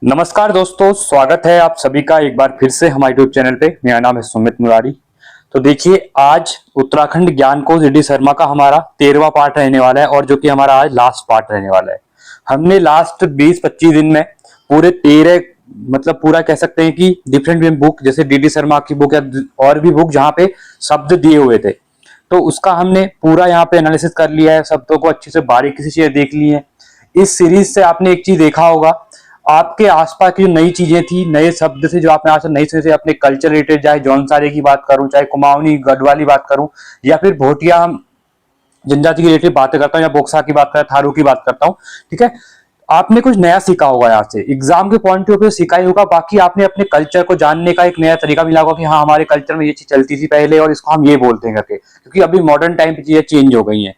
नमस्कार दोस्तों, स्वागत है आप सभी का एक बार फिर से हमारे यूट्यूब चैनल पे। मेरा नाम है सुमित मुरारी। तो देखिए, आज उत्तराखंड ज्ञान कोश डी शर्मा का हमारा 13वां पार्ट रहने वाला है और जो कि हमारा आज लास्ट पार्ट रहने वाला है। हमने लास्ट 20-25 दिन में पूरे 13 मतलब पूरा कह सकते हैं कि डिफरेंट बुक जैसे डी शर्मा की बुक या और भी बुक जहाँ पे शब्द दिए हुए थे, तो उसका हमने पूरा यहाँ पे एनालिसिस कर लिया है। शब्दों को अच्छे से बारीकी से चीजें देख ली है। इस सीरीज से आपने एक चीज देखा होगा, आपके आसपास की जो नई चीजें थी, नए शब्द थे जो आपने आज नई से अपने कल्चर रिलेटेड, चाहे जौनसारे की बात करूं, चाहे कुमाऊनी गढ़वाली बात करूं, या फिर भोटिया जनजाति की रिलेटेड बातें करता हूं, या बोक्सा की बात करता हूं, थारू की बात करता हूं। ठीक है, आपने कुछ नया सीखा होगा यहाँ से, एग्जाम के पॉइंट ऑफ व्यू सीखा ही होगा। बाकी आपने अपने कल्चर को जानने का एक नया तरीका मिला होगा कि हाँ, हमारे कल्चर में ये चीज चलती थी पहले और इसको हम ये बोलते हैं करके, क्योंकि अभी मॉडर्न टाइम पे चीजें चेंज हो गई हैं।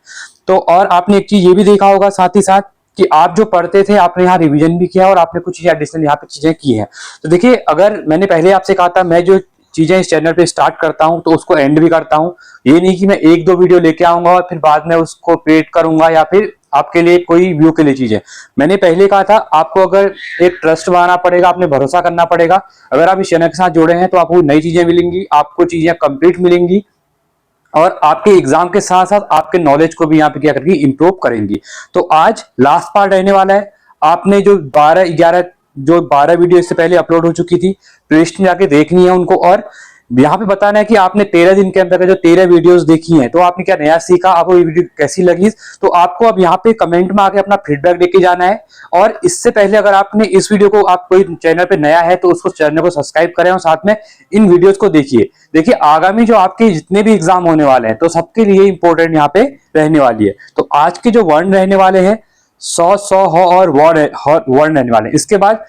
तो और आपने एक चीज ये भी देखा होगा साथ ही साथ कि आप जो पढ़ते थे आपने यहाँ रिवीजन भी किया और आपने कुछ चीजें एडिशनल यहाँ पे चीजें की हैं। तो देखिए, अगर मैंने पहले आपसे कहा था मैं जो चीजें इस चैनल पे स्टार्ट करता हूं तो उसको एंड भी करता हूं। ये नहीं कि मैं एक दो वीडियो लेके आऊंगा और फिर बाद में उसको पेड करूंगा या फिर आपके लिए कोई व्यू के लिए चीजें। मैंने पहले कहा था आपको अगर एक ट्रस्ट बनाना पड़ेगा, आपने भरोसा करना पड़ेगा। अगर आप इस चैनल के साथ जुड़े हैं तो आपको नई चीजें मिलेंगी, आपको चीजें कंप्लीट मिलेंगी और आपके एग्जाम के साथ साथ आपके नॉलेज को भी यहाँ पे क्या करेंगी, इंप्रूव करेंगी। तो आज लास्ट पार्ट रहने वाला है। आपने जो 12 वीडियो इससे पहले अपलोड हो चुकी थी, प्लेलिस्ट में जाके देखनी है उनको और यहाँ पे बताना है कि आपने 13 दिन के अंदर जो 13 वीडियोस देखी हैं तो आपने क्या नया सीखा, आपको ये वीडियो कैसी लगी। तो आपको अब यहाँ पे कमेंट में आके अपना फीडबैक देके जाना है। और इससे पहले अगर आपने इस वीडियो को, आप कोई चैनल पे नया है तो उसको चैनल को सब्सक्राइब करें और साथ में इन वीडियोस को देखिए। देखिए, आगामी जो आपके जितने भी एग्जाम होने वाले हैं तो सबके लिए इंपॉर्टेंट यहाँ पे रहने वाली है। तो आज के जो वर्ण रहने वाले हैं, सौ हो और वर्ण रहने वाले हैं। इसके बाद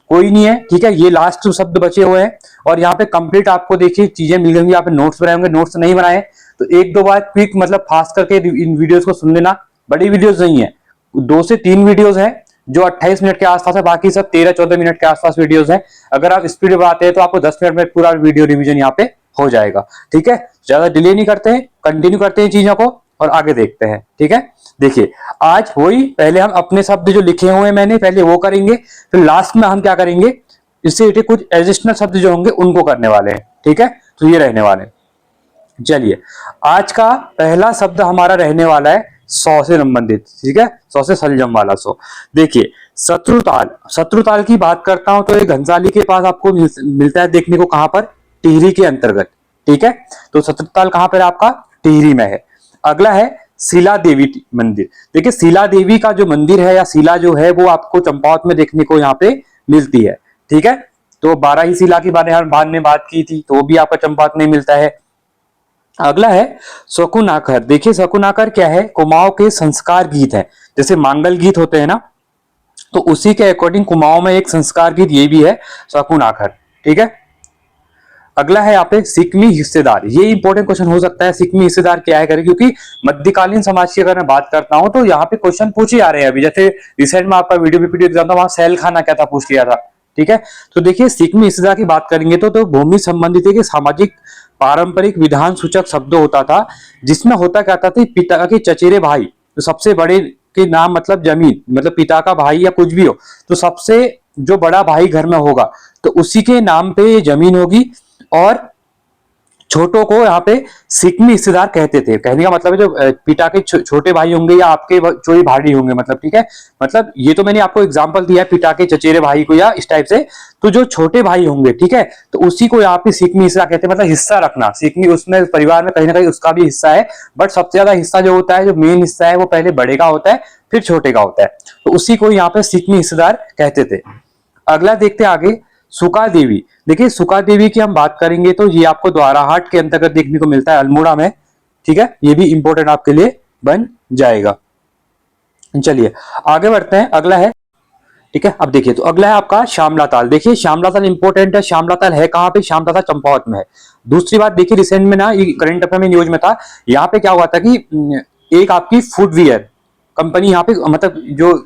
कोई नहीं है, ठीक है, ये लास्ट शब्द बचे हुए हैं और यहाँ पे कंप्लीट आपको देखिए चीजें मिल गई। यहाँ पे नोट्स बनाए होंगे, नोट्स नहीं बनाए तो एक दो बार क्विक मतलब फास्ट करके इन वीडियोस को सुन लेना। बड़ी वीडियोस नहीं है, 2 से 3 वीडियोस हैं जो 28 मिनट के आसपास है, बाकी सब 13-14 मिनट के आसपास वीडियोस हैं। अगर आप स्पीड बढ़ाते हैं तो आपको 10 मिनट में पूरा वीडियो रिवीजन यहाँ पे हो जाएगा। ठीक है, ज्यादा डिले नहीं करते हैं, कंटिन्यू करते हैं चीजों को और आगे देखते हैं। ठीक है, देखिए आज वही पहले हम अपने शब्द जो लिखे हुए हैं मैंने पहले वो करेंगे, फिर लास्ट में हम क्या करेंगे, इससे रिलेटेड कुछ एडिशनल शब्द जो होंगे उनको करने वाले हैं। ठीक है, तो ये रहने वाले हैं। चलिए, आज का पहला शब्द हमारा रहने वाला है 100 से संबंधित। ठीक है, 100 से सलजम वाला 100। देखिए, शत्रुताल, शत्रुताल की बात करता हूं तो ये घनसाली के पास आपको मिलता है देखने को, कहां पर, टिहरी के अंतर्गत। ठीक है, तो शत्रुताल कहां पर आपका, टिहरी में है। अगला है शिला देवी मंदिर। देखिए, शिला देवी का जो मंदिर है या शिला जो है वो आपको चंपावत में देखने को यहाँ पे मिलती है। ठीक है, तो 12 ही शिला के बारे में बाद में बात की थी तो वो भी आपका चंपावत में मिलता है। अगला है शकुनाकर। देखिए, शकुनाकर क्या है, कुमाऊं के संस्कार गीत है। जैसे मांगल गीत होते हैं ना, तो उसी के अकॉर्डिंग कुमाऊं में एक संस्कार गीत ये भी है, शकुनाकर। ठीक है, अगला है यहाँ पे सिक्मी हिस्सेदार। ये इंपॉर्टेंट क्वेश्चन हो सकता है, सिक्मी हिस्सेदार क्या है करें, क्योंकि मध्यकालीन समाज की अगर मैं बात करता हूं तो यहाँ पे क्वेश्चन पूछे आ रहे हैं। अभी जैसे रिसेंट में आपका वीडियो बीपीडी एग्जाम था, वहां सेल खाना क्या था पूछ लिया था। ठीक है, तो देखिए सिक्मी हिस्सेदार की बात करेंगे तो भूमि संबंधित है कि सामाजिक पारंपरिक विधान सूचक शब्द होता था, जिसमें होता क्या था, पिता के चचेरे भाई, तो सबसे बड़े के नाम मतलब जमीन, मतलब पिता का भाई या कुछ भी हो तो सबसे जो बड़ा भाई घर में होगा तो उसी के नाम पे ये जमीन होगी। और छोटों को यहाँ पे सिक्मी हिस्सेदार कहते थे। कहने का मतलब है जो पिता के छोटे भाई होंगे या आपके जो ही भाई होंगे, मतलब ठीक है, मतलब ये तो मैंने आपको एग्जांपल दिया है पिता के चचेरे भाई को या इस टाइप से, तो जो छोटे भाई होंगे, ठीक है, तो उसी को यहाँ पे सिक्मी हिस्सा कहते हैं। मतलब हिस्सा रखना, सिक्मी उसमें परिवार में कहीं ना कहीं उसका भी हिस्सा है, बट सबसे ज्यादा हिस्सा जो होता है, जो मेन हिस्सा है वो पहले बड़े का होता है फिर छोटे का होता है, तो उसी को यहाँ पे सिक्मी हिस्सेदार कहते थे। अगला देखते आगे, सुका देवी। देखिए, सुका देवी की हम बात करेंगे तो ये आपको द्वाराहाट के अंतर्गत देखने को मिलता है, अल्मोड़ा में। ठीक है, ये भी इंपॉर्टेंट आपके लिए बन जाएगा। चलिए आगे बढ़ते हैं, अगला है, ठीक है, अब देखिए तो अगला है आपका श्यामला ताल। देखिए, श्यामला ताल इंपॉर्टेंट है। श्यामला ताल है कहां पे, श्यामला ताल चंपावत में है। दूसरी बात देखिए, रिसेंट में ना ये करंट अफेयर में न्यूज में था, यहाँ पे क्या हुआ था कि एक आपकी फुटवियर कंपनी यहाँ पे मतलब जो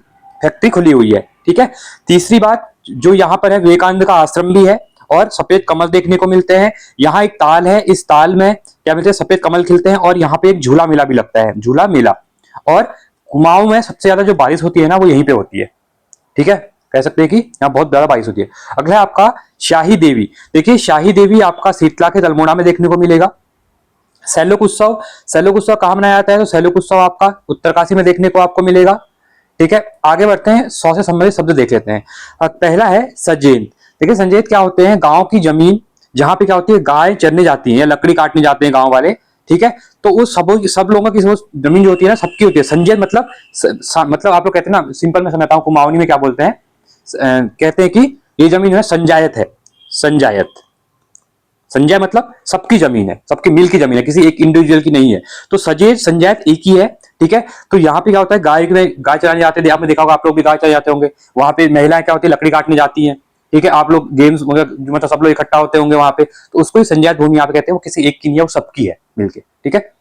फैक्ट्री खुली हुई है। ठीक है, तीसरी बात जो यहाँ पर है, विवेकानंद का आश्रम भी है और सफेद कमल देखने को मिलते हैं। यहाँ एक ताल है, इस ताल में क्या मिलते हैं, सफेद कमल खिलते हैं और यहाँ पे एक झूला मेला भी लगता है, झूला मेला। और कुमाऊं में सबसे ज्यादा जो बारिश होती है ना वो यहीं पे होती है। ठीक है, कह सकते हैं कि यहाँ बहुत ज्यादा बारिश होती है। अगला है आपका शाही देवी। देखिए शाही देवी आपका शीतला के अल्मोड़ा में देखने को मिलेगा। सैलोक उत्सव, सैलोक उत्सव कहाँ मनाया जाता है? तो सैलोक उत्सव आपका उत्तरकाशी में देखने को आपको मिलेगा। ठीक है, आगे बढ़ते हैं, 100 से संबंधित शब्द देख लेते हैं। पहला है सजेंत। देखिए संजेत क्या होते हैं? गांव की जमीन जहां पे क्या होती है, गाय चरने जाती है या लकड़ी काटने जाते हैं गांव वाले। ठीक है, तो उस सब लोगों की जमीन जो होती है ना, सबकी होती है। संजय मतलब मतलब आप लोग कहते हैं ना, सिंपल में समझाता हूँ, कुमाऊनी में क्या बोलते हैं, कहते हैं कि ये जमीन जो है संजायत है। संजायत, संजय मतलब सबकी जमीन है, सबकी मिल की जमीन है, किसी एक इंडिविजुअल की नहीं है। तो सजेत संजायत एक ही है। ठीक है, तो यहाँ पे क्या होता है, गाय चराने जाते हैं, आपने देखा होगा, आप लोग भी गाय चराने जाते होंगे। वहां पे महिलाएं क्या होती है, लकड़ी काटने जाती हैं। ठीक है, आप लोग गेम्स मतलब सब लोग इकट्ठा होते होंगे वहां पे, तो उसको ही संजायत भूमि यहाँ पे कहते हैं। वो किसी एक की नहीं है, वो सबकी है मिलके। ठीक है,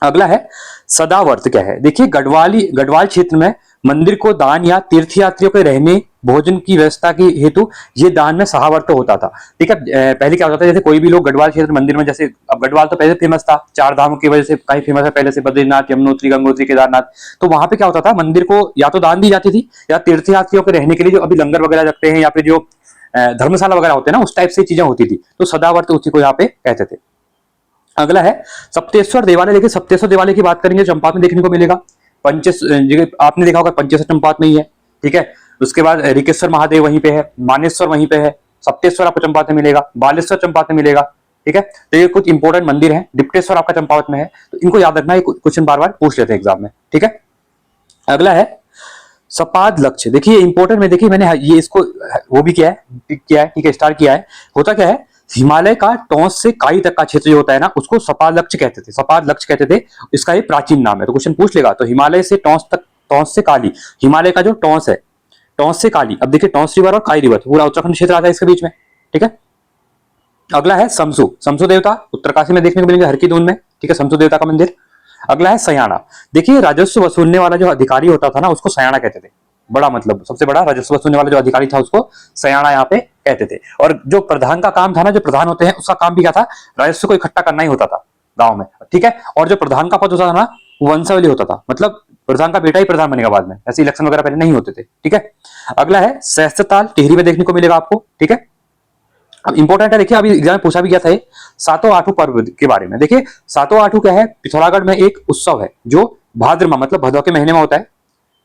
अगला है सदावर्त। क्या है? देखिए गढ़वाल क्षेत्र में मंदिर को दान या तीर्थयात्रियों के रहने भोजन की व्यवस्था की हेतु ये दान में सहावर्त होता था। ठीक है, पहले क्या होता था, जैसे कोई भी लोग गढ़वाल क्षेत्र मंदिर में, जैसे अब गढ़वाल तो पहले फेमस था, चार धाम की वजह से काफी फेमस है पहले से, बद्रीनाथ, यमुनोत्री, गंगोत्री, केदारनाथ। तो वहां पे क्या होता था, मंदिर को या तो दान दी जाती थी, या तीर्थयात्रियों के रहने के लिए जो अभी लंगर वगैरह रखते हैं, या फिर जो धर्मशाला वगैरह होते हैं ना, उस टाइप से चीजें होती थी। तो सदावर्त उसी को यहाँ पे कहते थे। अगला है सप्तेश्वर देवालय। देखिए सप्तेश्वर देवालय की बात करेंगे, चंपावत में देखने को मिलेगा। आपने देखा होगा पंचेश्वर चंपावत में ही है। ठीक है, उसके बाद ऋकेश्वर महादेव वहीं पे है, मानेश्वर वहीं पे है, सप्तेश्वर आपको चंपावत में मिलेगा, बालेश्वर चंपावत में मिलेगा। ठीक है, तो ये कुछ इंपोर्टेंट मंदिर है। डिप्टेश्वर आपका चंपावत में है, तो इनको याद रखना है, क्वेश्चन बार बार पूछ लेते हैं एग्जाम में। ठीक है, अगला है सपाद लक्ष्य। देखिए इंपोर्टेंट में, देखिए मैंने ये इसको वो भी किया है, ठीक है, स्टार किया है। होता क्या है, हिमालय का टॉस से काई तक का क्षेत्र जो होता है ना, उसको सपाद लक्ष्य कहते थे, सपाद लक्ष्य कहते थे। इसका ये प्राचीन नाम है, तो क्वेश्चन पूछ लेगा। तो हिमालय से टॉस तक, टॉस से काली, हिमालय का जो टॉस है, टॉस से काली। अब देखिए टॉस रिवर और काई रिवर पूरा उत्तराखंड क्षेत्र आता है इसके बीच में। ठीक है, अगला है शमसु। शमसु देवता उत्तरकाशी में देखने को मिलेंगे, हरकी-दून में। ठीक है, शमसु देवता का मंदिर। अगला है सयाना। देखिए राजस्व वसूलने वाला जो अधिकारी होता था ना, उसको सयाना कहते थे। बड़ा मतलब सबसे बड़ा राजस्व वसूलने वाला जो अधिकारी था, उसको सयाना यहाँ पे कहते थे। और जो प्रधान का काम था ना, जो प्रधान होते हैं, उसका काम भी क्या था, राजस्व को इकट्ठा करना ही होता था गांव में। ठीक है, और जो प्रधान का पद होता था ना, वो वंशावली होता था, मतलब प्रधान का बेटा ही प्रधान बनेगा बाद में, ऐसे इलेक्शन वगैरह पहले नहीं होते थे। ठीक है, अगला है सहस्त्रताल, टिहरी में देखने को मिलेगा आपको। ठीक है, अब इंपॉर्टेंट है, देखिए अभी एग्जाम में पूछा भी गया था सातों आठों पर्व के बारे में। देखिए सातों आठों क्या है, पिथौरागढ़ में एक उत्सव है जो भाद्र माह मतलब भदौ के महीने में होता है।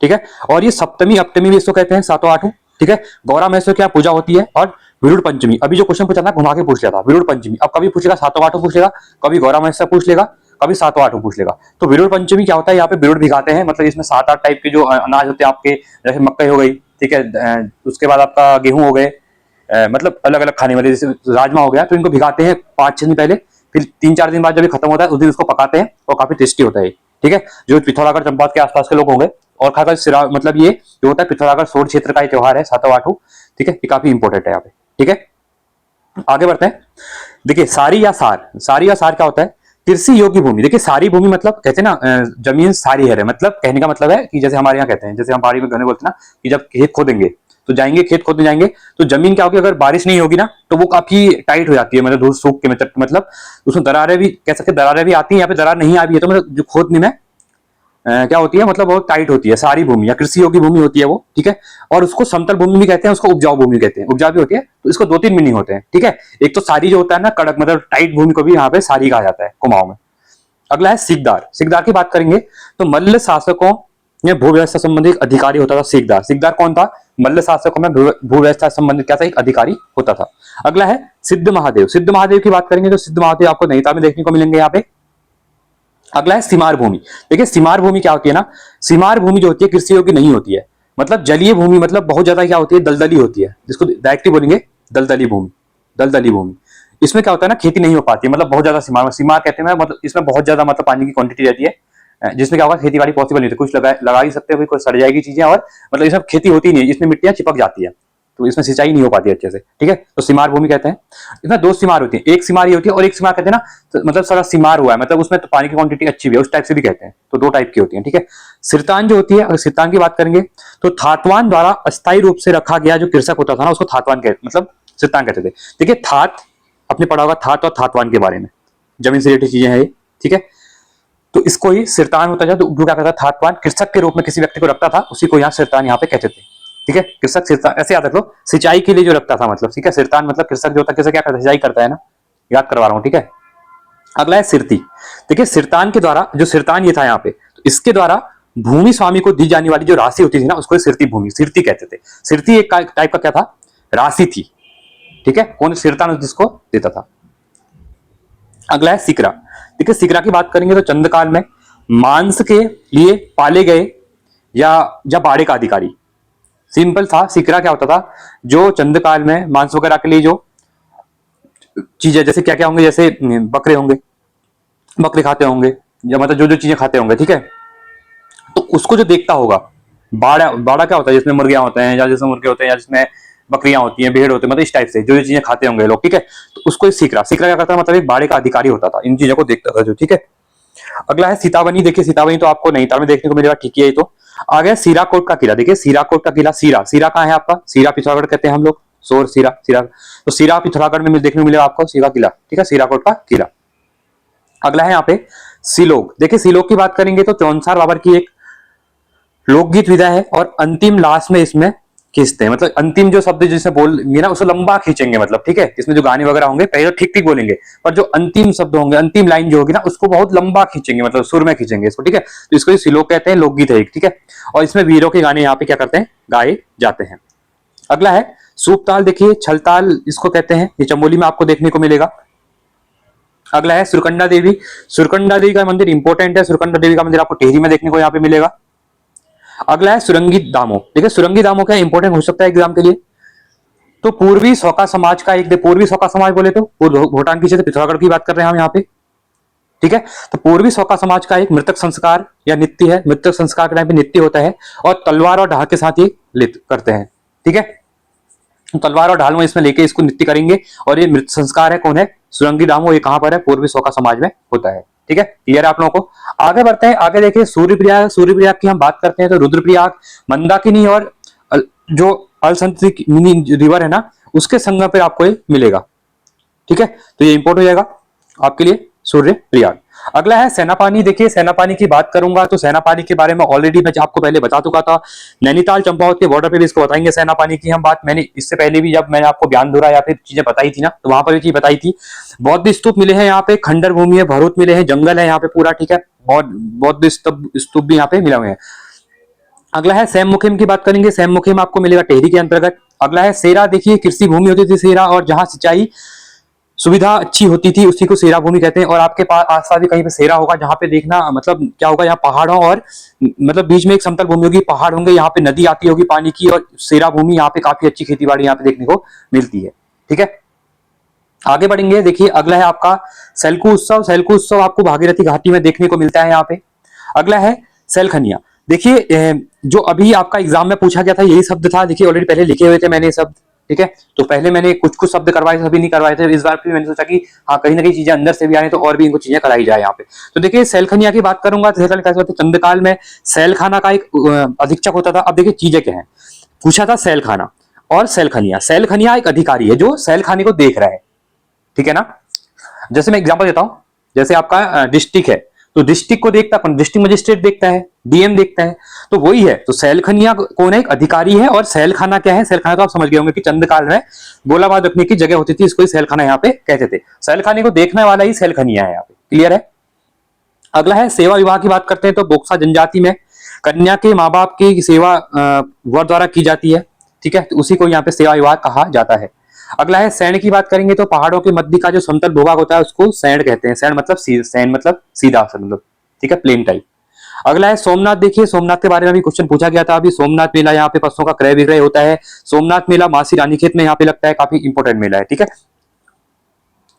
ठीक है, और ये सप्तमी अष्टमी भी इसको कहते हैं, सातों आठों। ठीक है, गौरा महेश्वर की पूजा होती है, और विरुड़ पंचमी, अभी जो क्वेश्चन पूछा था घुमा के पूछ लिया था, विरुड़ पंचमी। अब कभी पूछेगा सातों आठों पूछ लेगा, कभी गौरा महेश्वर पूछ लेगा, कभी सातों आठों पूछ लेगा। तो विरुड़ पंचमी क्या होता है, यहाँ पे विरुड़ भिगाते हैं, मतलब इसमें 7-8 टाइप के जो अनाज होते हैं आपके, जैसे मकई हो गई, ठीक है, उसके बाद आपका गेहूं हो गए, मतलब अलग अलग खाने वाले, जैसे राजमा हो गया, तो इनको भिगाते हैं 5-6 दिन पहले, फिर 3-4 दिन बाद जब ये खत्म होता है उस दिन इसको पकाते हैं, और काफी टेस्टी होता है। ठीक है, जो पिथौरागढ़ चंपावत के आसपास के लोग होंगे, और खासकर सिरा मतलब ये जो होता है पिथौरागढ़ सोर क्षेत्र का ये त्योहार है सातों आठों। ठीक है, ये काफी इंपॉर्टेंट है यहाँ पे। ठीक है, आगे बढ़ते हैं। देखिए सारी या सार, सारी या सार क्या होता है, कृषि योग्य भूमि। देखिए सारी भूमि मतलब कहते हैं ना, जमीन सारी है, मतलब कहने का मतलब है कि जैसे हमारे यहाँ कहते हैं, जैसे हम पहाड़ी में गन्ने बोलते हैं ना, कि जब खेत खोदेंगे तो जाएंगे, खेत खोदने जाएंगे, तो जमीन क्या होगी, अगर बारिश नहीं होगी ना, तो वो काफी टाइट हो जाती है, मतलब धूल सूख के मतलब उसमें दरारें भी कह सकते, दरारें भी आती है, यहाँ पे दरार नहीं आ रही है, तो मतलब जो खोदने में क्या होती है, मतलब बहुत टाइट होती है, सारी भूमि या कृषि योग्य भूमि होती है वो। ठीक है, और उसको समतल भूमि भी कहते हैं, उसको उपजाऊ भूमि कहते हैं, उपजाऊ भी होती है। तो इसको 2-3 मीनिंग होते हैं। ठीक है, एक तो सारी जो होता है ना, कड़क मतलब टाइट भूमि को भी यहाँ पे सारी कहा जाता है कुमाऊं में। अगला है सीकदार। सीकदार की बात करेंगे तो मल्ल शासकों में भू व्यवस्था संबंधी एक अधिकारी होता था सीकदार। सीकदार कौन था, मल्ल शासकों में भू व्यवस्था संबंधित क्या था, एक अधिकारी होता था। अगला है सिद्ध महादेव। सिद्ध महादेव की बात करेंगे तो सिद्ध महादेव आपको नैनीताल में देखने को मिलेंगे यहाँ पे। अगला है सीमार भूमि। देखिए सीमार भूमि क्या होती है ना, सीमार भूमि जो होती है कृषि योग्य नहीं होती है, मतलब जलीय भूमि, मतलब बहुत ज्यादा क्या होती है, दलदली होती है, जिसको डायरेक्टली बोलेंगे दलदली भूमि। दलदली भूमि, इसमें क्या होता है ना, खेती नहीं हो पाती है, मतलब बहुत ज्यादा सीमार, सीमार कहते हैं, मतलब इसमें बहुत ज्यादा मतलब पानी की क्वांटिटी रहती है, जिसमें क्या होगा, खेती बाड़ी पॉसिबल नहीं होती, कुछ लगा ही सकते हो, कोई सड़ जाएगी चीजें, और मतलब इसमें खेती होती नहीं है, इसमें मिट्टियां चिपक जाती है, तो इसमें सिंचाई नहीं हो पाती अच्छे से। ठीक है, तो सीमार भूमि कहते हैं। इसमें 2 सीमार होती है, एक सीमार ये होती है, और एक सीमार कहते हैं ना, तो मतलब सारा सीमार हुआ है, मतलब उसमें तो पानी की क्वांटिटी अच्छी भी है, उस टाइप से भी कहते हैं। तो 2 टाइप की होती है। ठीक है, सिरतान जो होती है, अगर सिरतान की बात करेंगे तो थातवान द्वारा अस्थायी रूप से रखा गया जो कृषक होता था ना, उसको थातवान मतलब सिरतान कहते थे। देखिए थात आपने पढ़ा होगा, थात और थातवान के बारे में, जमीन से रिलेटेड चीजें हैं ये। ठीक है, तो इसको ही सिरतान होता है, तो क्या कहता था, थातवान कृषक के रूप में किसी व्यक्ति को रखता था, उसी को यहाँ सिरतान यहाँ पे कहते थे। ठीक है, कृषक सिरतान ऐसे याद रख लो, सिंचाई के लिए जो रखता था मतलब, ठीक है। सिरतान मतलब कृषक जो होता है, कृषक क्या करता है, सिंचाई करता है ना, याद करवा रहा हूँ, ठीक है। अगला है सिरती। देखिए सिरतान के द्वारा, जो सिरतान ये था यहाँ पे, तो इसके द्वारा भूमि स्वामी को दी जाने वाली जो राशि होती थी ना, उसको सिरती भूमि, सिरती कहते थे। सिरती एक टाइप का क्या था, राशि थी, ठीक है। कौन, सिरतान जिसको देता था। अगला है सिकरा। देखिए सिकरा की बात करेंगे तो चंद्रकाल में मांस के लिए पाले गए या बाड़े का अधिकारी, सिंपल था। सिकरा क्या होता था, जो चंद्रकाल में मांस वगैरह के लिए जो चीजें, जैसे क्या क्या होंगे, जैसे बकरे होंगे, बकरे खाते होंगे, या मतलब जो जो चीजें खाते होंगे, ठीक है। तो उसको जो देखता होगा, बाड़ा, बाड़ा क्या होता है, जिसमें मुर्गियां होते हैं, या जिसमें मुर्गे होते हैं, या जिसमें बकरियां होती हैं, भेड़ होते हैं, मतलब इस टाइप से जो जो चीजें खाते होंगे लोग, ठीक है। तो उसको सिकरा, सिकरा क्या करता है, मतलब एक बाड़े का अधिकारी होता था, इन चीजों को देखता था जो, ठीक है। अगला है सीतावनी। देखिए सीतावनी तो आपको नैनीताल में देखने को मिलेगा, ठीक है। ये तो आ गया सीराकोट का किला। देखिए सीराकोट का किला, सीरा, सीरा कहाँ है आपका, सीरा पिथौरागढ़ कहते हैं हम लोग, सोर सीरा, सीरा, तो सीरा पिथौरागढ़ में देखने को मिलेगा आपको सीरा किला, ठीक है, सीराकोट का किला। अगला है यहाँ पे सिलोक। देखिए सिलोक की बात करेंगे तो चौनसार बाबर की एक लोकगीत विधा है, और अंतिम लास्ट में इसमें खींचते हैं, मतलब अंतिम जो शब्द जिसे बोलेंगे ना उसको लंबा खींचेंगे, मतलब ठीक है। इसमें जो गाने वगैरह होंगे पहले तो ठीक ठीक बोलेंगे, पर जो अंतिम शब्द होंगे, अंतिम लाइन जो होगी ना, उसको बहुत लंबा खींचेंगे, मतलब सुर में खींचेंगे इसको, ठीक है। तो इसको सिलोक कहते हैं, लोकगीत है एक, ठीक है। और इसमें वीरों के गाने यहाँ पे क्या करते हैं, गाए जाते हैं। अगला है सूपताल। देखिए छलताल इसको कहते हैं, ये चमोली में आपको देखने को मिलेगा। अगला है सुरकंडा देवी। सुरकंडा देवी का मंदिर इंपॉर्टेंट है, सुरकंडा देवी का मंदिर आपको टेहरी में देखने को यहाँ पे मिलेगा। अगला है सुरंगी दामो। देखिए सुरंगी दामो क्या इंपॉर्टेंट हो सकता है एग्जाम के लिए, तो पूर्वी सौका समाज का एक, पूर्वी सौका समाज बोले तो भूटान की, पिथौरागढ़ की बात कर रहे हैं हम यहाँ पे, ठीक है। तो पूर्वी सौका समाज का एक मृतक संस्कार या नृत्य है, मृतक संस्कार के टाइम पे नृत्य होता है, और तलवार और ढाल के साथ ये करते हैं, ठीक है। तलवार और ढाल में इसमें लेके इसको नृत्य करेंगे, और ये मृत संस्कार है, कौन है, सुरंगी दामो। ये कहां पर है, पूर्वी सौका समाज में होता है, ठीक है। क्लियर है आप लोगों को। आगे बढ़ते हैं, आगे देखिए सूर्यप्रयाग। सूर्यप्रयाग की हम बात करते हैं तो रुद्रप्रयाग, मंदाकिनी और जो अलसंतरी रिवर है ना, उसके संगम पर आपको ये मिलेगा, ठीक है। तो ये इंपोर्ट हो जाएगा आपके लिए सूर्यप्रयाग। अगला है सेनापानी। देखिए सेनापानी की बात करूंगा तो सेनापानी के बारे में ऑलरेडी मैं आपको पहले बता चुका था, नैनीताल चंपावत के बॉर्डर पे भी इसको बताएंगे सेनापानी की हम बात। मैंने इससे पहले भी जब मैंने आपको ज्ञानधुरा या फिर चीजें बताई थी ना, तो वहां पर भी चीज बताई थी। बौद्ध स्तूप मिले हैं यहाँ पे, खंडर भूमि है, भरूच मिले हैं, जंगल है यहाँ पे पूरा, ठीक है। बौद्ध स्तूप भी यहाँ पे मिले हुए हैं। अगला है सैम मुखिम की बात करेंगे, सैम मुखिम आपको मिलेगा टेहरी के अंतर्गत। अगला है सेरा। देखिए कृषि भूमि होती थी सेरा, और जहां सिंचाई सुविधा अच्छी होती थी उसी को सेरा भूमि कहते हैं। और आपके पास आसपास भी कहीं पे सेरा होगा, जहां पे देखना मतलब क्या होगा, यहाँ पहाड़ों और मतलब बीच में एक समतल भूमि होगी, पहाड़ होंगे, यहाँ पे नदी आती होगी पानी की, और सेरा भूमि यहाँ पे काफी अच्छी खेती बाड़ी यहाँ पे देखने को मिलती है, ठीक है। आगे बढ़ेंगे, देखिए अगला है आपका सेल्कू उत्सव। सेल्कू उत्सव आपको भागीरथी घाटी में देखने को मिलता है यहाँ पे। अगला है सैलखनिया। देखिए जो अभी आपका एग्जाम में पूछा गया था यही शब्द था, देखिए ऑलरेडी पहले लिखे हुए थे मैंने शब्द, ठीक है। तो पहले मैंने कुछ कुछ शब्द करवाए थे, सभी नहीं करवाए थे। इस बार फिर मैंने सोचा कि हाँ कहीं ना कहीं चीजें अंदर से भी आए तो और भी इनको चीजें कराई जाए यहाँ पे। तो देखिए सैलखनिया की बात करूंगा तो चंद्रकाल में सैलखाना का एक अधीक्षक होता था। अब देखिए चीजें क्या है, पूछा था सैलखाना और सैलखनिया। सैलखनिया एक अधिकारी है जो सैलखाने को देख रहा है, ठीक है ना। जैसे मैं एग्जांपल देता हूं, जैसे आपका डिस्ट्रिक्ट है तो डिस्ट्रिक्ट को देखता कौन, डिस्ट्रिक्ट मजिस्ट्रेट देखता है, डीएम देखता है, तो वही है। तो सैलखनिया कौन है, एक अधिकारी है। और सैलखाना क्या है, सैलखाना तो आप समझ गए होंगे कि चंद्रकाल में गोलाबाद रखने की जगह होती थी, इसको ही सैलखाना यहाँ पे कहते थे। सैलखाने को देखने वाला ही सैलखनिया है यहाँ पे, क्लियर है। अगला है सेवा विवाह की बात करते हैं तो बोक्सा जनजाति में कन्या के माँ बाप की सेवा वर द्वारा की जाती है, ठीक है। तो उसी को यहाँ पे सेवा विवाह कहा जाता है। अगला है सैंड की बात करेंगे तो पहाड़ों के मध्य का जो समतल भूभाग होता है उसको सैंड कहते हैं। सैंड मतलब सैंड मतलब सीधा मतलब, ठीक है, प्लेन टाइप। अगला है सोमनाथ। देखिए सोमनाथ के बारे में भी क्वेश्चन पूछा गया था अभी। सोमनाथ मेला, यहाँ पे पशुओं का क्रय विक्रय होता है। सोमनाथ मेला मासी रानीखेत में यहाँ पे लगता है, काफी इंपोर्टेंट मेला है, ठीक है।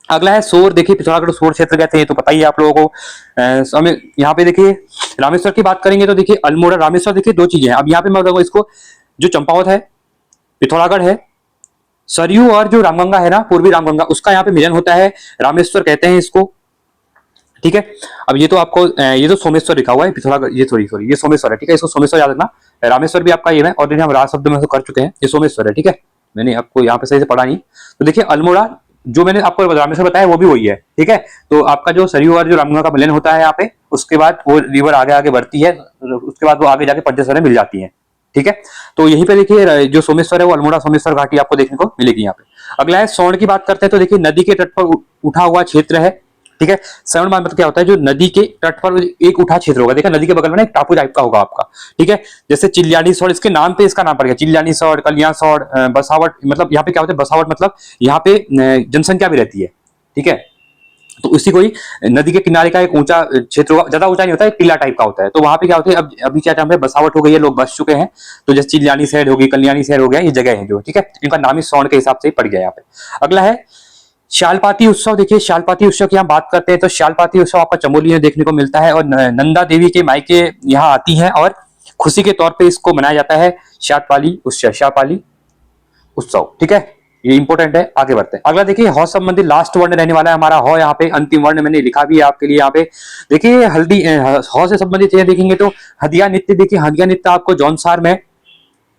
अगला है सोर। देखिए पिथौरागढ़ सोर क्षेत्र कहते हैं, तो पता ही है आप लोगों को। हमें यहाँ पे देखिए रामेश्वर की बात करेंगे तो देखिए अल्मोड़ा रामेश्वर। देखिए दो चीजें हैं, अब यहाँ पे मैं बताऊंगा इसको, जो चंपावत है, पिथौरागढ़ है, सरयू और जो रामगंगा है ना, पूर्वी रामगंगा, उसका यहाँ पे मिलन होता है, रामेश्वर कहते हैं इसको, ठीक है। अब ये तो आपको ये तो सोमेश्वर लिखा हुआ है, पिथौरागढ़ ये सॉरी ये सोमेश्वर है, ठीक है। इसको सोमेश्वर याद रखना। रामेश्वर भी आपका ये है, ऑलरेडी हम राज शब्द में कर चुके हैं, ये सोमेश्वर है, ठीक है। मैंने आपको यहाँ पे सही से पढ़ा नहीं। तो देखिए अल्मोड़ा जो मैंने आपको रामेश्वर बताया वो भी वही है, ठीक है। तो आपका जो सरयू और जो रामगंगा का मिलन होता है यहाँ पे, उसके बाद वो रिवर आगे आगे बढ़ती है, उसके बाद वो आगे जाके पंचेश्वर में मिल जाती है, ठीक है। तो यहीं पे देखिए जो सोमेश्वर है वो अल्मोड़ा सोमेश्वर घाटी आपको देखने को मिलेगी यहाँ पे। अगला है स्वर्ण की बात करते हैं तो देखिए नदी के तट पर उठा हुआ क्षेत्र है, ठीक है। स्वर्ण मतलब क्या होता है, जो नदी के तट पर एक उठा क्षेत्र होगा, देखिए नदी के बगल में ना एक टापू टाइप का होगा आपका, ठीक है। जैसे चिल्यानी सौड़, इसके नाम पे इसका नाम पड़ गया, चिल्यानी सौड़, कलियां सौड़, बसावट, मतलब यहाँ पे क्या होता है, बसावट मतलब यहाँ पे जनसंख्या भी रहती है, ठीक है। तो उसी को ही नदी के किनारे का एक ऊंचा क्षेत्र होगा, ज्यादा ऊंचा नहीं होता है, टीला टाइप का होता है। तो वहां पे क्या होता है, अब अभी क्या टाइम पे बसावट हो गई है, लोग बस चुके हैं, तो जैसे चिल्यानी साइड होगी, कल्याणी साइड हो गया, ये जगह है जो, ठीक है, इनका नाम ही स्वर्ण के हिसाब से ही पड़ गया यहाँ पे। अगला है श्यालपाती उत्सव। देखिए श्यालपाती उत्सव की हम बात करते हैं तो श्यालपाती उत्सव आपका चमोली में देखने को मिलता है, और नंदा देवी के मायके यहाँ आती हैं और खुशी के तौर पे इसको मनाया जाता है, श्यालपाली उत्सव, ठीक है। ये इंपॉर्टेंट है। आगे बढ़ते हैं। अगला देखिए हौ संबंधी लास्ट वर्ण रहने वाला है हमारा हौ, यहाँ पे अंतिम वर्ण मैंने लिखा भी है आपके लिए। यहाँ पे देखिए हल्दी हौ से संबंधित ये देखेंगे तो हदिया नृत्य, देखिए हदिया नृत्य आपको जौनसार में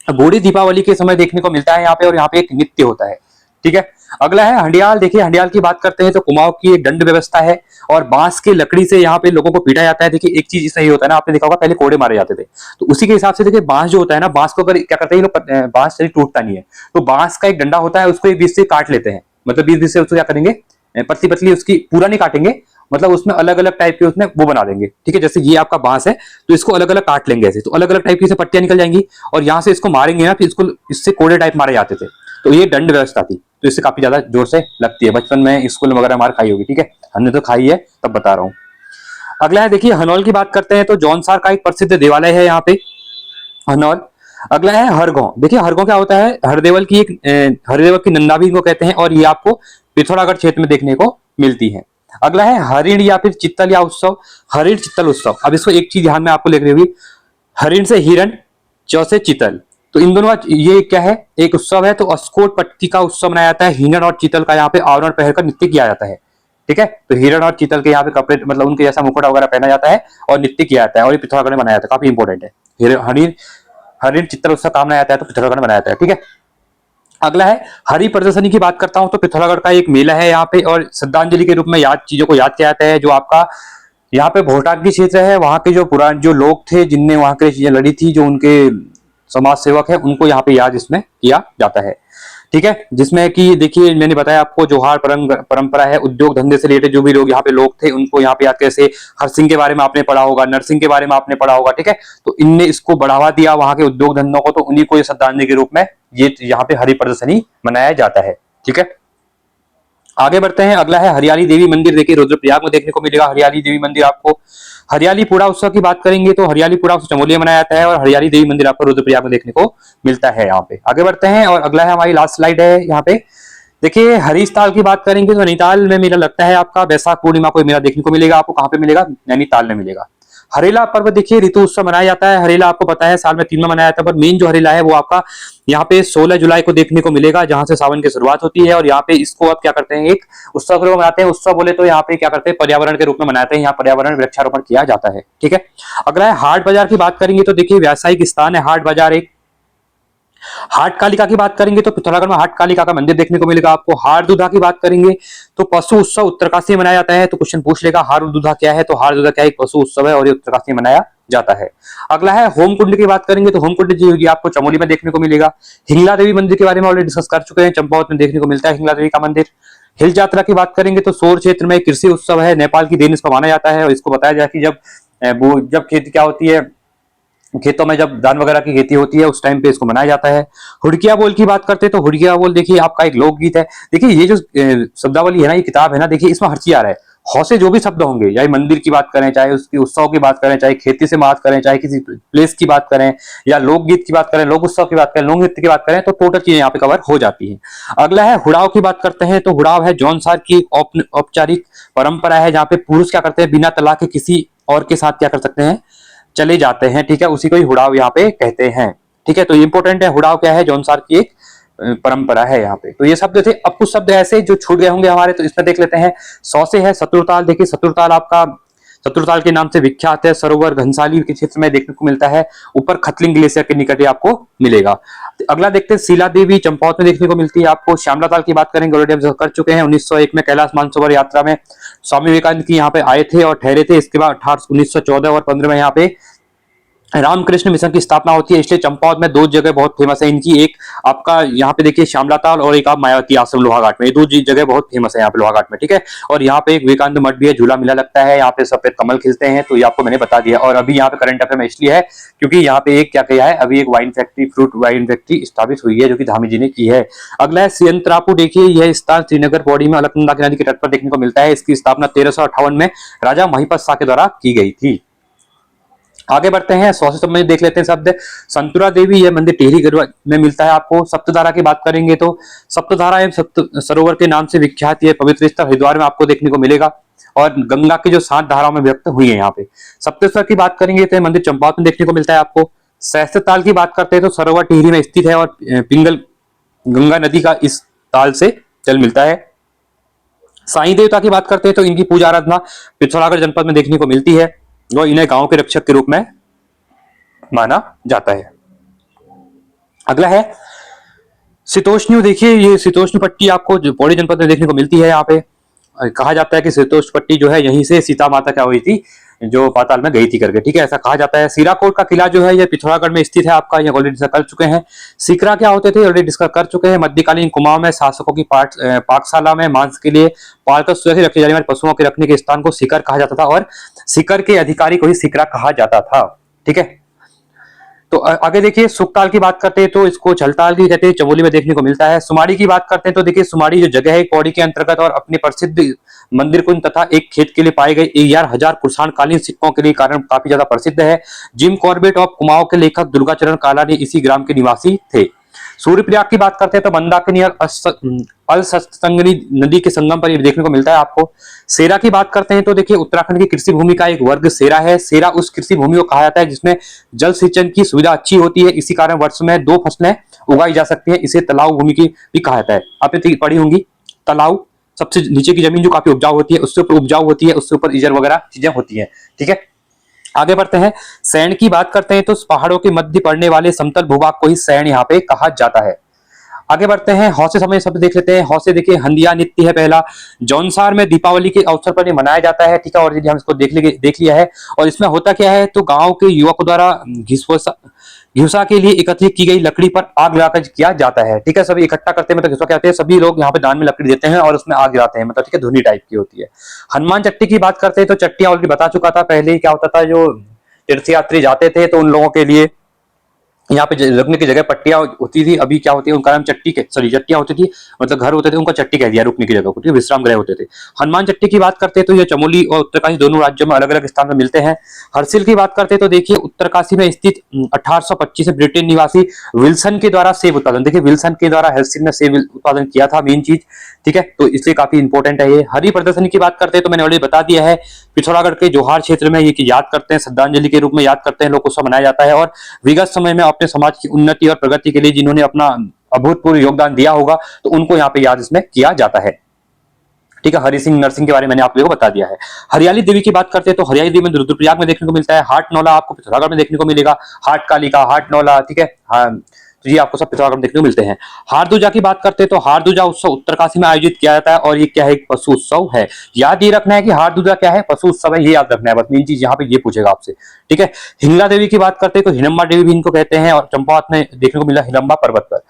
बूढ़ी दीपावली के समय देखने को मिलता है यहाँ पे, और यहाँ पे एक नृत्य होता है, ठीक है। अगला है हंडियाल। देखिए हंडियाल की बात करते हैं तो कुमाऊं की एक दंड व्यवस्था है, और बांस की लकड़ी से यहाँ पे लोगों को पीटा जाता है। देखिए एक चीज सही होता है ना, आपने देखा होगा पहले कोड़े मारे जाते थे, तो उसी के हिसाब से देखिए बांस जो होता है ना, बांस को अगर क्या करते हैं लोग, बांस शरीर टूटता नहीं है, तो बांस का एक डंडा होता है, उसको बीच से काट लेते हैं, मतलब बीच से उसको क्या करेंगे, पतली पतली, उसकी पूरा नहीं काटेंगे, मतलब उसमें अलग अलग टाइप के उसमें वो बना देंगे, ठीक है। जैसे ये आपका बांस है तो इसको अलग अलग काट लेंगे ऐसे, तो अलग अलग टाइप की पट्टियां निकल जाएंगी, और यहाँ से इसको मारेंगे ना, फिर इसको इससे कोड़े टाइप मारे जाते थे, तो ये दंड व्यवस्था थी, तो इससे काफी ज्यादा जोर से लगती है। बचपन में स्कूल वगैरह मार खाई होगी, ठीक है, हमने तो खाई है तब बता रहा हूँ। अगला है देखिए हनौल की बात करते हैं तो जौनसार का एक प्रसिद्ध देवालय है यहाँ पे, हनौल। अगला है हरगों। देखिए हरगों क्या होता है, हरदेवल की एक हरदेवल की नंदा भी इनको कहते हैं, और ये आपको पिथौरागढ़ क्षेत्र में देखने को मिलती है। अगला है हरिण या फिर चित्तल या उत्सव, हरिण चित्तल उत्सव। अब इसको एक चीज ध्यान में आपको लिख रही होगी, हरिण से हिरण, चौ से चितल, तो इन दोनों का ये क्या है, एक उत्सव है। तो अस्कोट पट्टी का उत्सव मनाया जाता है, हिरण और चितल का यहाँ पे आवरण पहनकर नृत्य किया जाता है, ठीक है। तो हिरण और चितल के यहाँ पे कपड़े, मतलब उनके जैसा मुकुट वगैरह पहना जाता है और नृत्य किया जाता है, और ये पिथौरागढ़ में मनाया जाता है, काफी इंपॉर्टेंट है। हरिण हरिण चित्तल उत्सव काम मनाया जाता है तो पिथौरागढ़ में मनाया जाता है, ठीक है। अगला है हरि प्रदर्शनी की बात करता हूं तो पिथौरागढ़ का एक मेला है यहाँ पे, और श्रद्धांजलि के रूप में चीजों को याद किया जाता है। जो आपका यहाँ पे भोटाकी क्षेत्र है, वहां के जो पुराने जो लोग थे जिनने वहां के चीजें लड़ी थी, जो उनके समाज सेवक है, उनको यहाँ पे याद इसमें किया जाता है, ठीक है। जिसमें कि देखिए मैंने बताया आपको जोहार परंपरा है, उद्योग धंधे से रिलेटेड जो भी लोग यहाँ पे लोग थे उनको यहाँ पे याद, कैसे हरसिंह के बारे में आपने पढ़ा होगा, नरसिंह के बारे में आपने पढ़ा होगा, ठीक है। तो इनने इसको बढ़ावा दिया वहां के उद्योग धंधों को, तो उन्हीं को ये श्रद्धांजलि के रूप में ये यहाँ पे हरि प्रदर्शनी मनाया जाता है, ठीक है। आगे बढ़ते हैं। अगला है हरियाली देवी मंदिर। देखिए रुद्रप्रयाग में देखने को मिलेगा हरियाली देवी मंदिर आपको। हरियाली पूरा उत्सव की बात करेंगे तो हरियाली पूरा उत्सव चमोली में मनाया जाता है, और हरियाली देवी मंदिर आपको रुद्रप्रयाग में देखने को मिलता है यहाँ पे। आगे बढ़ते हैं, और अगला है हमारी लास्ट स्लाइड है यहाँ पे। देखिए हरीशताल की बात करेंगे तो नैनीताल में मेला लगता है आपका, वैशाख पूर्णिमा को मेला देखने को मिलेगा आपको। कहाँ पे मिलेगा? नैनीताल में मिलेगा। हरेला पर्व देखिए ऋतु उत्सव मनाया जाता है। हरेला आपको पता है साल में 3 में मनाया जाता है, पर मेन जो हरेला है वो आपका यहाँ पे 16 जुलाई को देखने को मिलेगा, जहां से सावन की शुरुआत होती है। और यहाँ पे इसको आप क्या करते हैं, एक उत्सव के रूप में मनाते हैं। उत्सव बोले तो यहाँ पे क्या करते हैं, पर्यावरण के रूप में मनाते हैं। यहाँ पर्यावरण वृक्षारोपण किया जाता है, ठीक है। अगला है हाट बाजार की बात करेंगे तो देखिए व्यावसायिक स्थान है हाट बाजार एक। हाट कालिका की बात करेंगे तो पिथौरागढ़ में हाट कालिका का मंदिर देखने को मिलेगा आपको। हारदुधा की बात करेंगे तो पशु उत्सव उत्तरकाशी में मनाया जाता है। तो क्वेश्चन पूछ लेगा हारदुधा क्या है, तो हारदुधा क्या है, एक पशु उत्सव है और ये उत्तरकाशी में मनाया जाता है। अगला है होमकुंड की बात करेंगे तो होमकुंड जी होगी आपको चमोली में देखने को मिलेगा। हिंगला देवी मंदिर के बारे में ऑलरेडी डिस्कस कर चुके हैं, चंपावत में देखने को मिलता है हिंगला देवी का मंदिर। हिल यात्रा की बात करेंगे तो सोर क्षेत्र में कृषि उत्सव है, नेपाल की देन इसको माना जाता है। और इसको बताया जाए कि जब खेती क्या होती है, खेतों में जब धान वगैरह की खेती होती है उस टाइम पे इसको मनाया जाता है। हुड़किया बोल की बात करते हैं तो हुड़किया बोल देखिए आपका एक लोकगीत है। देखिए ये जो शब्दावली है ना, ये किताब है ना, देखिए इसमें हर चीज आ रहा है। हौ से जो भी शब्द होंगे, चाहे मंदिर की बात करें, चाहे उसकी उत्सव की बात करें, चाहे खेती से बात करें, चाहे किसी प्लेस की बात करें, या लोकगीत की बात करें, लोक उत्सव की बात करें, लोक नृत्य की बात करें, तो टोटल चीजें यहाँ पे कवर हो जाती है। अगला है हुड़ाव की बात करते हैं तो हुड़ाव है जौनसार की औपचारिक परंपरा है, जहाँ पे पुरुष क्या करते हैं, बिना तलाक के किसी और के साथ क्या कर सकते हैं, चले जाते हैं, ठीक है। उसी को ही हुड़ाव यहाँ पे कहते हैं, ठीक है। तो इंपॉर्टेंट है, हुड़ाव क्या है, जौनसार की एक परंपरा है यहाँ पे। तो ये शब्द थे। अब कुछ शब्द ऐसे जो छूट गए होंगे हमारे, तो इसमें देख लेते हैं। 100 से है शत्रुताल। देखिए शत्रुताल आपका शत्रुताल के नाम से विख्यात है, सरोवर घनसाली के क्षेत्र में देखने को मिलता है, ऊपर खतलिंग ग्लेशियर के निकट आपको मिलेगा। अगला देखते हैं शिला देवी, चंपावत में देखने को मिलती है आपको। श्यामला ताल की बात करेंगे, ऑलरेडी हम कर चुके हैं। 1901 में कैलाश मानसरोवर यात्रा में स्वामी विवेकानंद की यहाँ पे आए थे और ठहरे थे। इसके बाद 1914 और 15 में यहाँ पे रामकृष्ण मिशन की स्थापना होती है, इसलिए चंपावत में 2 जगह बहुत फेमस है इनकी। एक आपका यहाँ पे देखिए श्यामला ताल और एक आप मायावती आश्रम लोहाघाट में, ये 2 जगह बहुत फेमस है यहाँ पे लोहाघाट में, ठीक है। और यहाँ पे एक विवेकानंद मठ भी है, झूला मेला लगता है, यहाँ पे सफेद कमल खिलते हैं, तो ये आपको मैंने बता दिया। और अभी यहाँ पे करंट अफेयर में इसलिए है क्योंकि यहाँ पे एक क्या किया है, अभी एक wine factory, fruit wine factory स्थापित हुई है, जो कि धामी जी ने की है। अगला है सियंतरापू, देखिए यह स्थान श्रीनगर पौड़ी में अलकनंदा नदी के तट पर देखने को मिलता है। इसकी स्थापना 1358 में राजा महिपत शाह के द्वारा की गई थी। आगे बढ़ते हैं, 100 से संबंधित देख लेते हैं शब्द। संतुरा देवी, यह मंदिर टिहरी गढ़वा में मिलता है आपको। सप्तधारा की बात करेंगे तो सप्तधारा एवं सप्त सरोवर के नाम से विख्यात यह पवित्र स्थल हरिद्वार में आपको देखने को मिलेगा, और गंगा की जो 7 धाराओं में व्यक्त हुई है यहाँ पे। सप्तेश्वर की बात करेंगे तो मंदिर चंपावत में देखने को मिलता है आपको। सहस्त्र ताल की बात करते हैं तो सरोवर टिहरी में स्थित है, और पिंगल गंगा नदी का इस ताल से जल मिलता है। साईं देवता की बात करते हैं तो इनकी पूजा आराधना पिथौरागढ़ जनपद में देखने को मिलती है, और इन्हें गांव के रक्षक के रूप में माना जाता है। अगला है शीतोष्ण, देखिए ये शीतोष्ण पट्टी आपको पौड़ी जनपद में देखने को मिलती है। यहाँ पे कहा जाता है कि शीतोष्ण पट्टी जो है यहीं से सीता माता क्या हुई थी, जो पाताल में गई थी करके, ठीक है, ऐसा कहा जाता है। सीराकोट का किला जो है ये पिथौरागढ़ में स्थित है आपका, ये ऑलरेडी डिस्कस कर चुके हैं। सीकरा क्या होते थे, ऑलरेडी डिस्कस कर चुके हैं। मध्यकालीन कुमाऊं में शासकों की पाकशाला में मांस के लिए पालकर सुरक्षित रखे जाने वाले पशुओं के रखने के स्थान को सीकर कहा जाता था, और सीकर के अधिकारी को ही सीकरा कहा जाता था, ठीक है। तो आगे देखिए, सुखताल की बात करते हैं तो इसको झलताल की कहते हैं, चमोली में देखने को मिलता है। सुमाड़ी की बात करते हैं तो देखिए सुमाड़ी जो जगह है पौड़ी के अंतर्गत, और अपने प्रसिद्ध मंदिर कुंज तथा एक खेत के लिए पाए गए 11,000 कुषाणकालीन सिक्कों के लिए कारण काफी ज्यादा प्रसिद्ध है। जिम कॉर्बेट ऑफ कुमाऊं के लेखक दुर्गाचरण कालानी इसी ग्राम के निवासी थे। सूर्यप्रयाग की बात करते हैं तो मंदाकिनी और अलसंगनी नदी के संगम पर ये देखने को मिलता है आपको। सेरा की बात करते हैं तो देखिए उत्तराखंड की कृषि भूमि का एक वर्ग सेरा है। सेरा उस कृषि भूमि को कहा जाता है जिसमें जल सिंचन की सुविधा अच्छी होती है, इसी कारण वर्ष में 2 फसलें उगाई जा सकती है। इसे तालाब भूमि की भी कहा जाता है। आपने पढ़ी होंगी, तालाब सबसे नीचे की जमीन जो काफी उपजाऊ होती है, उससे ऊपर उपजाऊ होती है, उससे ऊपर इजर वगैरह चीजें होती है, ठीक है। आगे बढ़ते हैं, सैंड की बात करते हैं तो पहाड़ों के मध्य पड़ने वाले समतल भूभाग को ही सैंड यहाँ पे कहा जाता है। आगे बढ़ते हैं, हौसे समय शब्द देख लेते हैं। हौसे देखिए हंदिया नृत्य है पहला, जौनसार में दीपावली के अवसर पर ये मनाया जाता है, ठीक है। और हम इसको देख लिया है। और इसमें होता क्या है, तो गांव के युवकों द्वारा घिवसा के लिए एकत्रित की गई लकड़ी पर आग लगाकर किया जाता है, ठीक है। सभी इकट्ठा करते हैं, मतलब घिवसा कहते हैं, सभी लोग यहाँ पे दान में लकड़ी देते हैं और उसमें आग गिराते हैं, मतलब ठीक है, धुनी टाइप की होती है। हनुमान चट्टी की बात करते हैं तो चट्टियां ऑलरेडी बता चुका था पहले ही, क्या होता था, जो तीर्थयात्री जाते थे तो उन लोगों के लिए यहाँ पे रुकने की जगह पट्टियां होती थी। अभी क्या होती है, उनका नाम चट्टियां होती थी, मतलब घर होते थे, उनका चट्टी कह दिया रुकने की जगह को, विश्राम गृह होते थे। हनुमान चट्टी की बात करते हैं तो ये चमोली और उत्तरकाशी दोनों राज्यों में अलग अलग स्थान में मिलते हैं। हरसिल की बात करते हैं तो देखिए उत्तरकाशी में स्थित 1825 में ब्रिटेन निवासी विल्सन के द्वारा सेब उत्पादन, देखिए विल्सन के द्वारा हरसिल में सेब उत्पादन किया था, मेन चीज, ठीक है। तो इसलिए काफी इंपॉर्टेंट है ये। हरि प्रदर्शनी की बात करते हैं तो मैंने ऑलरेडी बता दिया है, पिथौरागढ़ के जोहार क्षेत्र में ये याद करते हैं, श्रद्धांजलि के रूप में याद करते हैं, लोग उत्सव मनाया जाता है। और विगत समय में अपने समाज की उन्नति और प्रगति के लिए जिन्होंने अपना अभूतपूर्व योगदान दिया होगा, तो उनको यहाँ पे याद इसमें किया जाता है, ठीक है। हरि सिंह नरसिंह के बारे में मैंने आप लोगों को बता दिया है। हरियाली देवी की बात करते हैं तो हरियाली देवी रुद्रप्रयाग में देखने को मिलता है। हाट नौला आपको पिथौरागढ़ में देखने को मिलेगा, हाट कालिका, हाट नौला, ठीक है, हाँ, तो ये आपको सब पिथौरागढ़ में देखने को मिलते हैं। हारदूजा की बात करते हैं तो हारदूजा उत्सव उत्तरकाशी में आयोजित किया जाता है, और ये क्या है, पशु उत्सव है। याद ये रखना है कि हारदूजा क्या है, पशु उत्सव है, ये याद रखना है बस, मेन चीज यहाँ पे ये पूछेगा आपसे, ठीक है। हिंगला देवी की बात करते हैं तो हिडम्बा देवी भी इनको कहते हैं, और चंपावत में देखने को मिला हिडम्बा पर्वत पर।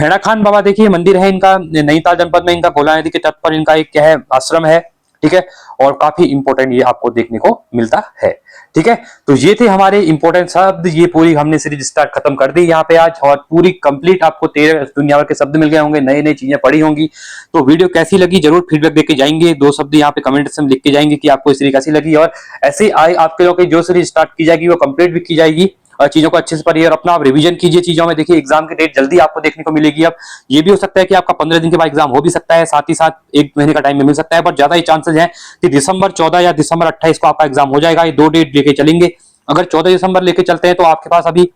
हेड़ा खान बाबा देखिए मंदिर है इनका, नैनीताल जनपद में, इनका गोला नदी के तट पर इनका एक क्या है, आश्रम है, ठीक है। और काफी इंपॉर्टेंट ये आपको देखने को मिलता है, ठीक है। तो ये थे हमारे इंपॉर्टेंट शब्द, ये पूरी हमने सीरीज स्टार्ट खत्म कर दी यहाँ पे आज, और पूरी कंप्लीट आपको 13 दुनिया भर के शब्द मिल गए होंगे, नई नई चीजें पढ़ी होंगी। तो वीडियो कैसी लगी जरूर फीडबैक देके जाएंगे, 2 शब्द यहाँ पे कमेंट में लिख के जाएंगे कि आपको इस सीरीज कैसी लगी, और ऐसे आए आपके लोगों की जो सीरीज स्टार्ट की जाएगी वो कंप्लीट भी की जाएगी, और चीजों को अच्छे से पढ़िए और अपना आप रिवीजन कीजिए चीजों में। देखिए एग्जाम की डेट जल्दी आपको देखने को मिलेगी। अब ये भी हो सकता है कि आपका 15 दिन के बाद एग्जाम हो भी सकता है, साथ ही साथ 1 महीने का टाइम मिल सकता है, पर ज्यादा ही चांसेस हैं कि दिसंबर 14 या दिसंबर 28 को आपका एग्जाम हो जाएगा। ये 2 डेट लेके चलेंगे। अगर 14 दिसंबर लेके चलते हैं तो आपके पास अभी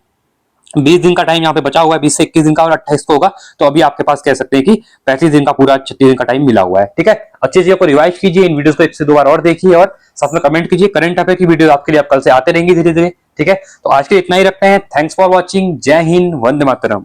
20 दिन का टाइम यहाँ पे बचा हुआ है, 20 से 21 दिन का, और 28 को होगा, तो अभी आपके पास कह सकते हैं कि 35 दिन का पूरा 36 दिन का टाइम मिला हुआ है, ठीक है। अच्छी चीजों को रिवाइज कीजिए, इन वीडियोस को 1 से 2 बार और देखिए, और साथ में कमेंट कीजिए। करंट अफेयर की वीडियो आपके लिए अब कल से आते रहेंगी धीरे धीरे, ठीक है। तो आज के इतना ही रखते हैं। Thanks for watching. जय हिंद, वंदे मातरम।